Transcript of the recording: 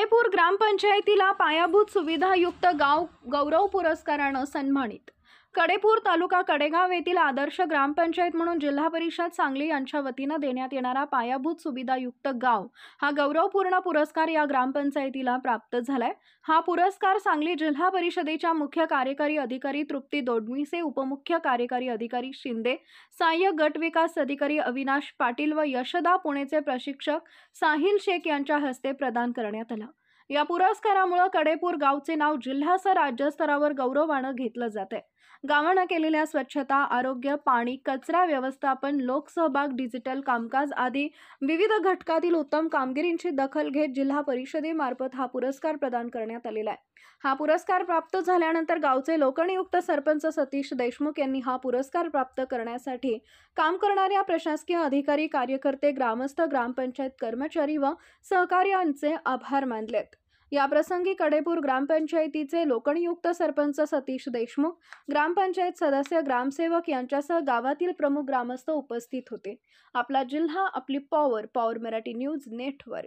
कडेपूर ग्रामपंचायतीला पायाभूत सुविधायुक्त गाव गौरव पुरस्कारानं सन्मानित। कडेपूर तालुका कडेगाव येथील आदर्श ग्रामपंचायत म्हणून जिल्हा परिषद सांगली यांच्या वतीनं देण्यात येणारा पायाभूत सुविधायुक्त गाव हा गौरवपूर्ण पुरस्कार या ग्रामपंचायतीला प्राप्त झालाय। हा पुरस्कार सांगली जिल्हा परिषदेच्या मुख्य कार्यकारी अधिकारी तृप्ती दोडणवीसे, उपमुख्य कार्यकारी अधिकारी शिंदे, सहाय्यक गट विकास अधिकारी अविनाश पाटील व यशदा पुणेचे प्रशिक्षक साहिल शेख यांच्या हस्ते प्रदान करण्यात आला। या पुरस्कारामुळे कडेपूर गावचे नाव जिल्हासह राज्यस्तरावर गौरवानं घेतलं जाते। गावानं केलेल्या स्वच्छता, आरोग्य, पाणी, कचरा व्यवस्थापन, लोकसहभाग, डिजिटल कामकाज आदी विविध घटकातील उत्तम कामगिरींची दखल घेत जिल्हा परिषदेमार्फत हा पुरस्कार प्रदान करण्यात आलेला आहे। हा पुरस्कार प्राप्त झाल्यानंतर गावचे लोकनियुक्त सरपंच सतीश देशमुख यांनी हा पुरस्कार प्राप्त करण्यासाठी काम करणाऱ्या प्रशासकीय अधिकारी, कार्यकर्ते, ग्रामस्थ, ग्रामपंचायत कर्मचारी व सहकार्यांचे आभार मानलेत। या प्रसंगी कडेपूर ग्रामपंचायतीचे लोकनियुक्त सरपंच सतीश देशमुख, ग्रामपंचायत सदस्य, ग्रामसेवक यांच्यासह गावातील प्रमुख ग्रामस्थ उपस्थित होते। आपला जिल्हा, आपली पॉवर मराठी न्यूज नेटवर्क।